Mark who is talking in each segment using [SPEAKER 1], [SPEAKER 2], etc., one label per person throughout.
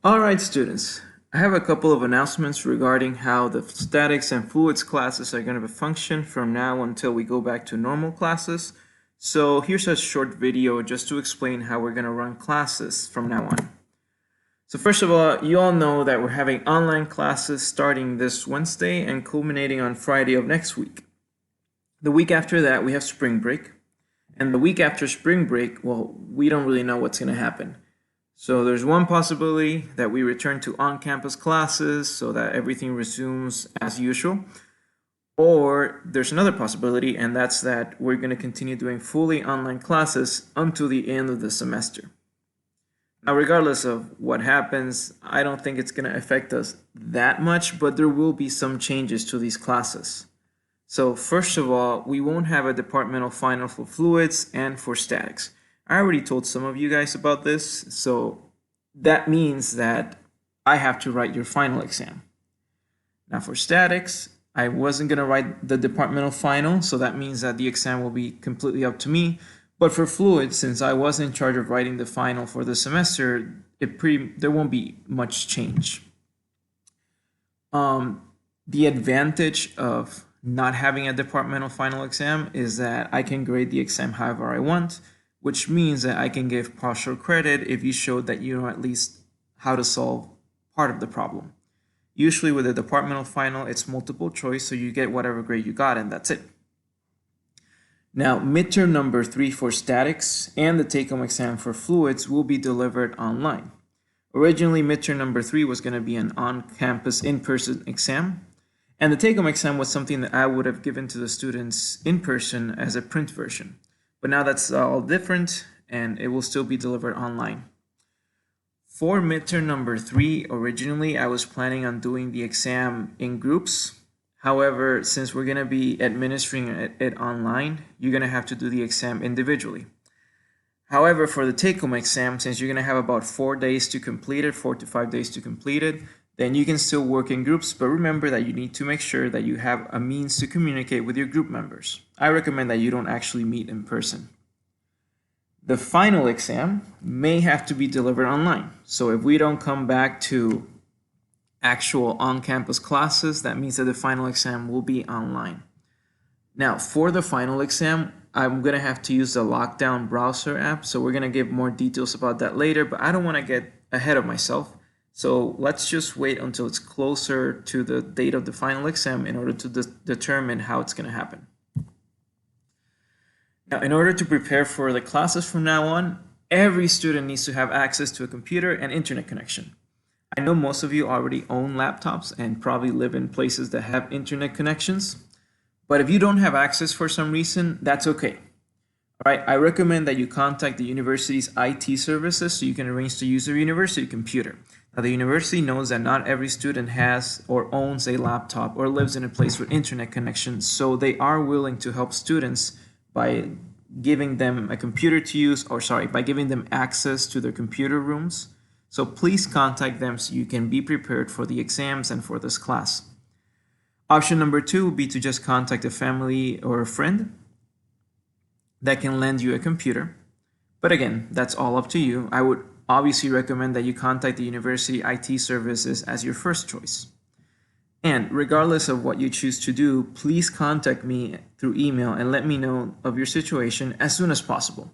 [SPEAKER 1] Alright students, I have a couple of announcements regarding how the statics and fluids classes are going to function from now until we go back to normal classes. So here's a short video just to explain how we're going to run classes from now on. So first of all, you all know that we're having online classes starting this Wednesday and culminating on Friday of next week. The week after that we have spring break, and the week after spring break, well, we don't really know what's going to happen. So there's one possibility that we return to on-campus classes so that everything resumes as usual. Or there's another possibility, and that's that we're going to continue doing fully online classes until the end of the semester. Now, regardless of what happens, I don't think it's going to affect us that much, but there will be some changes to these classes. So first of all, we won't have a departmental final for fluids and for statics. I already told some of you guys about this, so that means that I have to write your final exam. Now for statics, I wasn't going to write the departmental final, so that means that the exam will be completely up to me. But for fluids, since I was in charge of writing the final for the semester, there won't be much change. The advantage of not having a departmental final exam is that I can grade the exam however I want, which means that I can give partial credit if you showed that you know at least how to solve part of the problem. Usually with a departmental final, it's multiple choice, so you get whatever grade you got and that's it. Now, midterm number 3 for statics and the take-home exam for fluids will be delivered online. Originally, midterm number 3 was going to be an on-campus in-person exam, and the take-home exam was something that I would have given to the students in person as a print version. But now that's all different, and it will still be delivered online. For midterm number 3, originally I was planning on doing the exam in groups. However, since we're going to be administering it online, you're going to have to do the exam individually. However, for the take-home exam, since you're going to have about 4 days to complete it, 4 to 5 days to complete it, then you can still work in groups, but remember that you need to make sure that you have a means to communicate with your group members. I recommend that you don't actually meet in person. The final exam may have to be delivered online. So if we don't come back to actual on-campus classes, that means that the final exam will be online. Now, for the final exam, I'm going to have to use the Lockdown browser app, so we're going to give more details about that later, but I don't want to get ahead of myself. So let's just wait until it's closer to the date of the final exam in order to determine how it's going to happen. Now, in order to prepare for the classes from now on, every student needs to have access to a computer and internet connection. I know most of you already own laptops and probably live in places that have internet connections, but if you don't have access for some reason, that's okay. All right, I recommend that you contact the university's IT services so you can arrange to use their university computer. Now, the university knows that not every student has or owns a laptop or lives in a place with internet connection, so they are willing to help students by giving them a computer to use, by giving them access to their computer rooms. So please contact them so you can be prepared for the exams and for this class. Option number 2 would be to just contact a family or a friend that can lend you a computer. But again, that's all up to you. I would obviously recommend that you contact the university IT services as your first choice. And regardless of what you choose to do, please contact me through email and let me know of your situation as soon as possible.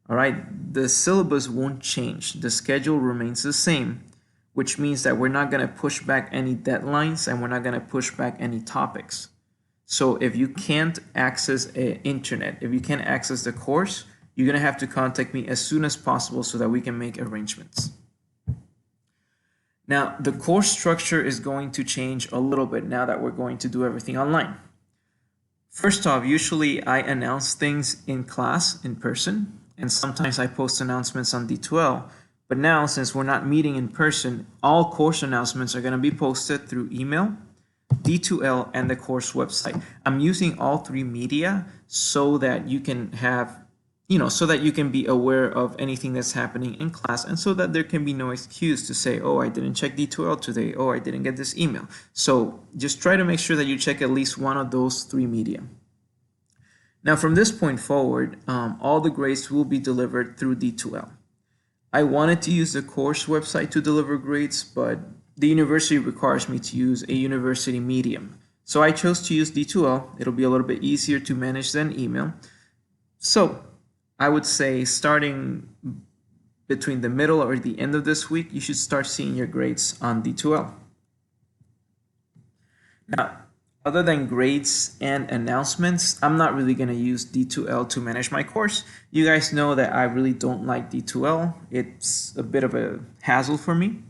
[SPEAKER 1] All right, the syllabus won't change. The schedule remains the same, which means that we're not going to push back any deadlines and we're not going to push back any topics. So if you can't access internet, if you can't access the course, you're going to have to contact me as soon as possible so that we can make arrangements. Now, the course structure is going to change a little bit now that we're going to do everything online. First off, usually I announce things in class, in person, and sometimes I post announcements on D2L. But now, since we're not meeting in person, all course announcements are going to be posted through email, D2L, and the course website. I'm using all 3 media so that you can have so that you can be aware of anything that's happening in class and so that there can be no excuse to say, oh, I didn't check D2L today, oh, I didn't get this email. So just try to make sure that you check at least one of those 3 media. Now from this point forward, all the grades will be delivered through D2L. I wanted to use the course website to deliver grades, but the university requires me to use a university medium. So I chose to use D2L. It'll be a little bit easier to manage than email. So I would say starting between the middle or the end of this week, you should start seeing your grades on D2L. Now, other than grades and announcements, I'm not really going to use D2L to manage my course. You guys know that I really don't like D2L. It's a bit of a hassle for me.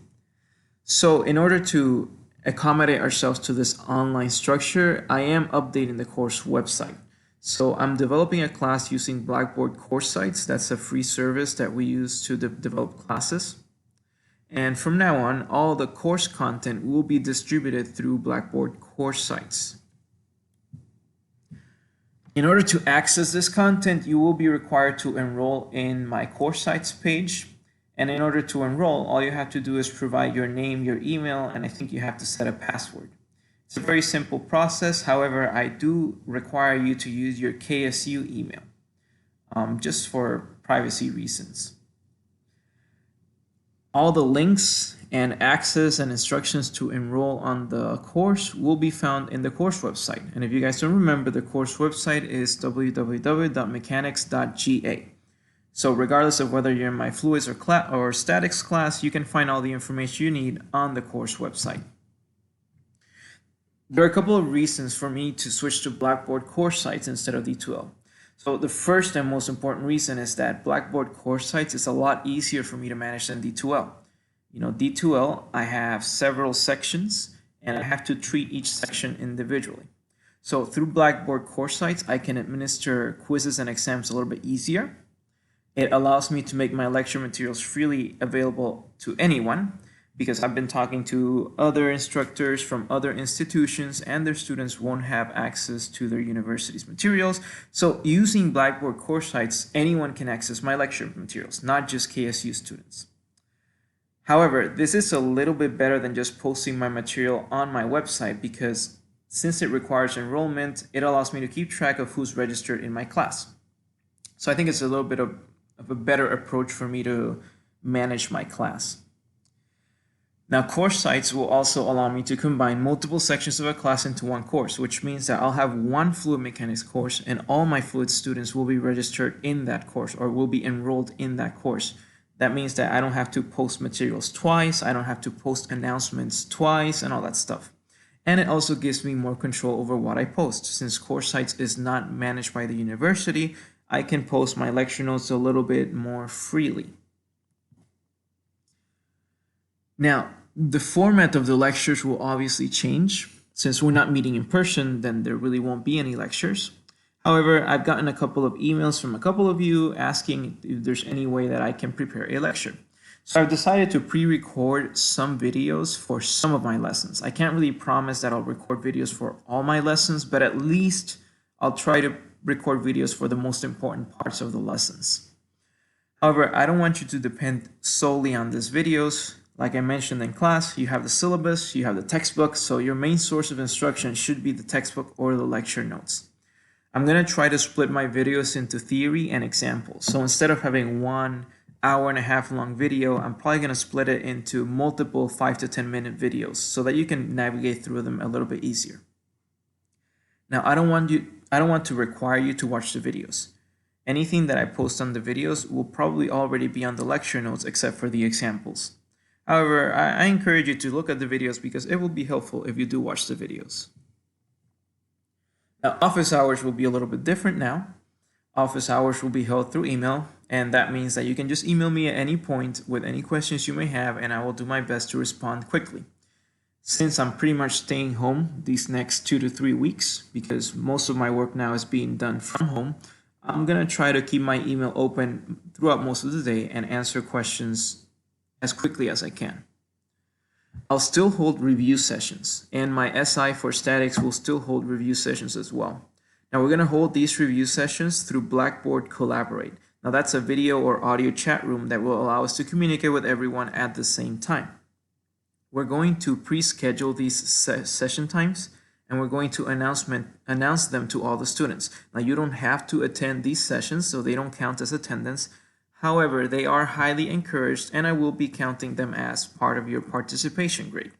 [SPEAKER 1] So in order to accommodate ourselves to this online structure, I am updating the course website. So I'm developing a class using Blackboard course sites. That's a free service that we use to develop classes. And from now on, all the course content will be distributed through Blackboard course sites. In order to access this content, you will be required to enroll in my course sites page. And in order to enroll, all you have to do is provide your name, your email, and I think you have to set a password. It's a very simple process. However, I do require you to use your KSU email, just for privacy reasons. All the links and access and instructions to enroll on the course will be found in the course website. And if you guys don't remember, the course website is www.mechanics.ga. So regardless of whether you're in my fluids or statics class, you can find all the information you need on the course website. There are a couple of reasons for me to switch to Blackboard course sites instead of D2L. So the first and most important reason is that Blackboard course sites is a lot easier for me to manage than D2L. D2L, I have several sections and I have to treat each section individually. So through Blackboard course sites, I can administer quizzes and exams a little bit easier. It allows me to make my lecture materials freely available to anyone, because I've been talking to other instructors from other institutions and their students won't have access to their university's materials. So using Blackboard course sites, anyone can access my lecture materials, not just KSU students. However, this is a little bit better than just posting my material on my website, because since it requires enrollment, it allows me to keep track of who's registered in my class. So I think it's a little bit of a better approach for me to manage my class. Now, course sites will also allow me to combine multiple sections of a class into one course, which means that I'll have one fluid mechanics course and all my fluid students will be registered in that course or will be enrolled in that course. That means that I don't have to post materials twice, I don't have to post announcements twice and all that stuff. And it also gives me more control over what I post. Since course sites is not managed by the university, I can post my lecture notes a little bit more freely. Now, the format of the lectures will obviously change. Since we're not meeting in person, then there really won't be any lectures. However, I've gotten a couple of emails from a couple of you asking if there's any way that I can prepare a lecture. So I've decided to pre-record some videos for some of my lessons. I can't really promise that I'll record videos for all my lessons, but at least I'll try to record videos for the most important parts of the lessons. However, I don't want you to depend solely on these videos. Like I mentioned in class, you have the syllabus, you have the textbook, so your main source of instruction should be the textbook or the lecture notes. I'm going to try to split my videos into theory and examples. So instead of having 1 hour and a half long video, I'm probably going to split it into multiple 5 to 10 minute videos so that you can navigate through them a little bit easier. Now, I don't want to require you to watch the videos. Anything that I post on the videos will probably already be on the lecture notes except for the examples. However, I encourage you to look at the videos because it will be helpful if you do watch the videos. Now, office hours will be a little bit different now. Office hours will be held through email, and that means that you can just email me at any point with any questions you may have, and I will do my best to respond quickly. Since I'm pretty much staying home these next 2 to 3 weeks, because most of my work now is being done from home, I'm going to try to keep my email open throughout most of the day and answer questions as quickly as I can. I'll still hold review sessions, and my SI for statics will still hold review sessions as well. Now we're going to hold these review sessions through Blackboard Collaborate. Now that's a video or audio chat room that will allow us to communicate with everyone at the same time. We're going to pre-schedule these session times, and we're going to announce them to all the students. Now you don't have to attend these sessions, so they don't count as attendance. However, they are highly encouraged and I will be counting them as part of your participation grade.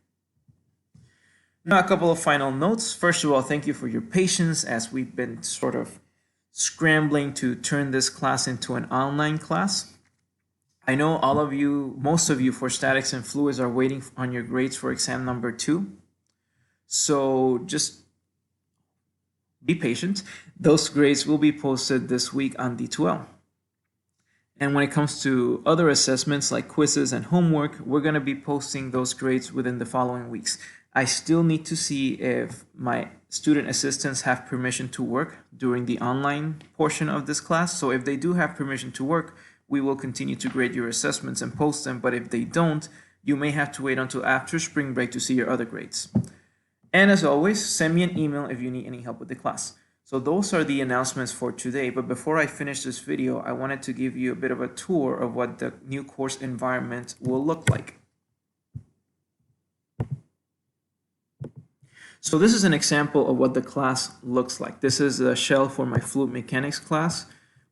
[SPEAKER 1] Now, a couple of final notes. First of all, thank you for your patience as we've been sort of scrambling to turn this class into an online class. I know all of you, most of you for statics and fluids are waiting on your grades for exam number 2. So just be patient. Those grades will be posted this week on D2L. And when it comes to other assessments like quizzes and homework, we're going to be posting those grades within the following weeks. I still need to see if my student assistants have permission to work during the online portion of this class. So if they do have permission to work, we will continue to grade your assessments and post them. But if they don't, you may have to wait until after spring break to see your other grades. And as always, send me an email if you need any help with the class. So those are the announcements for today. But before I finish this video, I wanted to give you a bit of a tour of what the new course environment will look like. So this is an example of what the class looks like. This is a shell for my fluid mechanics class.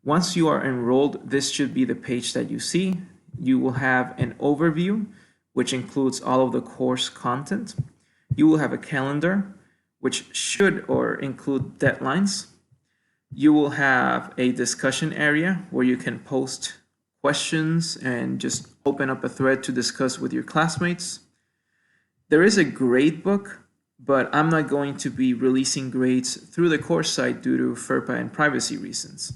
[SPEAKER 1] Once you are enrolled, this should be the page that you see. You will have an overview, which includes all of the course content. You will have a calendar, which should or include deadlines. You will have a discussion area where you can post questions and just open up a thread to discuss with your classmates. There is a grade book, but I'm not going to be releasing grades through the course site due to FERPA and privacy reasons.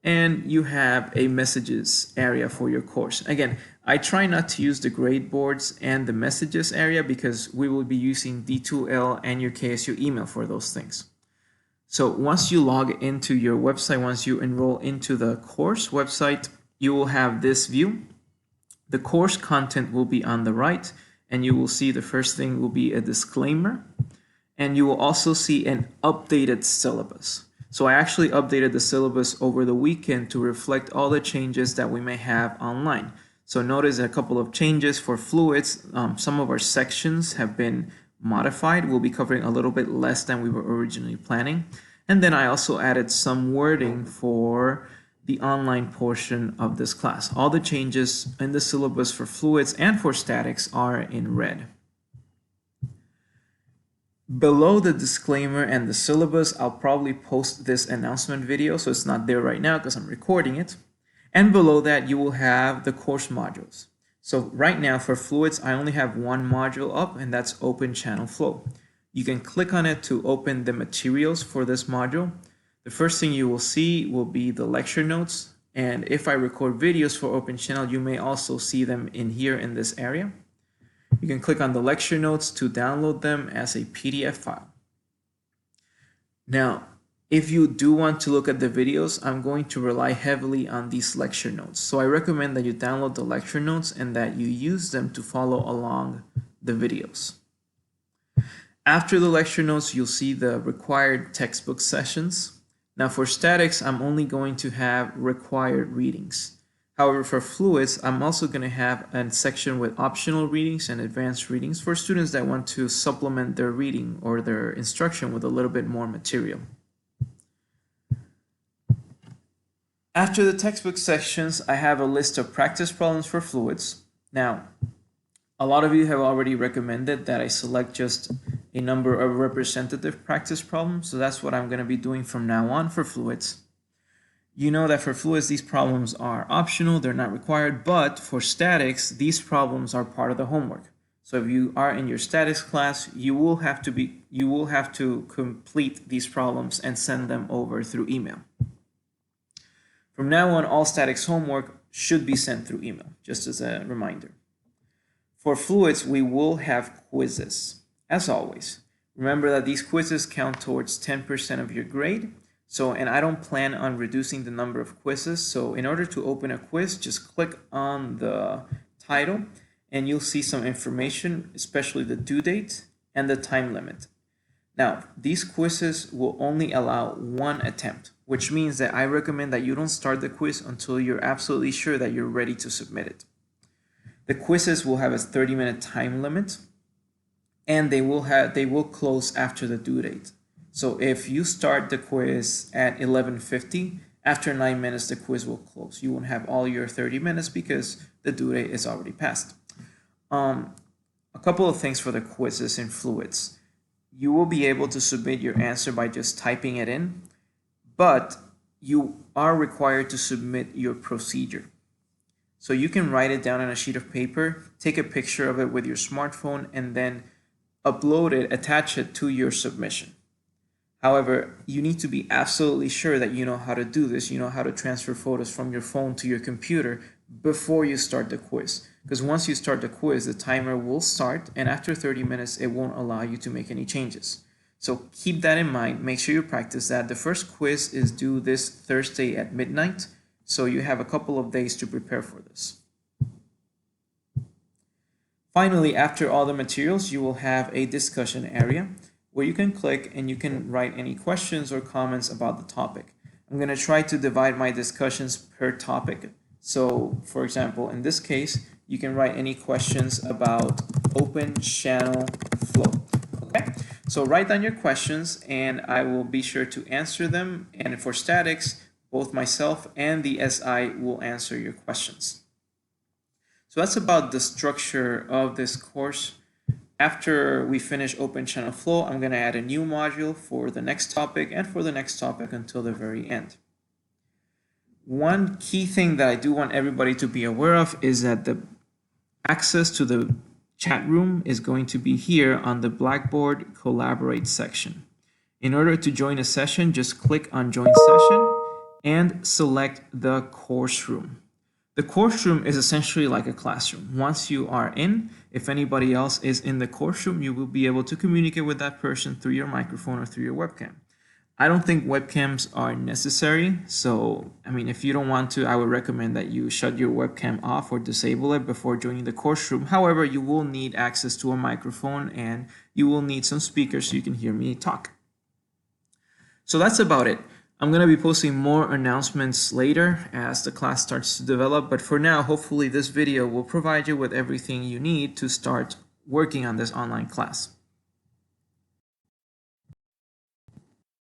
[SPEAKER 1] And you have a messages area for your course. Again, I try not to use the grade boards and the messages area because we will be using D2L and your KSU email for those things. So once you log into your website, once you enroll into the course website, you will have this view. The course content will be on the right, and you will see the first thing will be a disclaimer, and you will also see an updated syllabus. So I actually updated the syllabus over the weekend to reflect all the changes that we may have online. So notice a couple of changes for fluids. Some of our sections have been modified. We'll be covering a little bit less than we were originally planning. And then I also added some wording for the online portion of this class. All the changes in the syllabus for fluids and for statics are in red. Below the disclaimer and the syllabus, I'll probably post this announcement video, so it's not there right now because I'm recording it. And below that, you will have the course modules. So right now for fluids, I only have one module up, and that's open channel flow. You can click on it to open the materials for this module. The first thing you will see will be the lecture notes. And if I record videos for open channel, you may also see them in here in this area. You can click on the lecture notes to download them as a PDF file. Now, if you do want to look at the videos, I'm going to rely heavily on these lecture notes. So I recommend that you download the lecture notes and that you use them to follow along the videos. After the lecture notes, you'll see the required textbook sessions. Now for statics, I'm only going to have required readings. However, for fluids, I'm also going to have a section with optional readings and advanced readings for students that want to supplement their reading or their instruction with a little bit more material. After the textbook sections, I have a list of practice problems for fluids. Now, a lot of you have already recommended that I select just a number of representative practice problems, so that's what I'm going to be doing from now on for fluids. You know that for fluids, these problems are optional, they're not required, but for statics, these problems are part of the homework. So if you are in your statics class, you will have to complete these problems and send them over through email. From now on, all statics homework should be sent through email, just as a reminder. For fluids, we will have quizzes, as always. Remember that these quizzes count towards 10% of your grade. So, and I don't plan on reducing the number of quizzes. So in order to open a quiz, just click on the title and you'll see some information, especially the due date and the time limit. Now, these quizzes will only allow one attempt, which means that I recommend that you don't start the quiz until you're absolutely sure that you're ready to submit it. The quizzes will have a 30-minute time limit, and they will close after the due date. So if you start the quiz at 11:50, After 9 minutes, the quiz will close. You won't have all your 30 minutes because the due date is already passed. A couple of things for the quizzes in Fluids. You will be able to submit your answer by just typing it in, but you are required to submit your procedure. So you can write it down on a sheet of paper, take a picture of it with your smartphone, and then upload it, attach it to your submission. However, you need to be absolutely sure that you know how to do this, you know how to transfer photos from your phone to your computer before you start the quiz. Because once you start the quiz, the timer will start, and after 30 minutes, it won't allow you to make any changes. So keep that in mind. Make sure you practice that. The first quiz is due this Thursday at midnight, so you have a couple of days to prepare for this. Finally, after all the materials, you will have a discussion area where you can click and you can write any questions or comments about the topic. I'm going to try to divide my discussions per topic. So, for example, in this case, you can write any questions about open channel flow. Okay, so write down your questions and I will be sure to answer them. And for statics, both myself and the SI will answer your questions. So that's about the structure of this course. After we finish open channel flow, I'm going to add a new module for the next topic and for the next topic until the very end. One key thing that I do want everybody to be aware of is that the access to the chat room is going to be here on the Blackboard Collaborate section. In order to join a session, just click on Join Session and select the course room. The course room is essentially like a classroom. Once you are in, if anybody else is in the course room, you will be able to communicate with that person through your microphone or through your webcam. I don't think webcams are necessary. So, I mean, if you don't want to, I would recommend that you shut your webcam off or disable it before joining the course room. However, you will need access to a microphone and you will need some speakers so you can hear me talk. So that's about it. I'm going to be posting more announcements later as the class starts to develop, but for now, hopefully this video will provide you with everything you need to start working on this online class.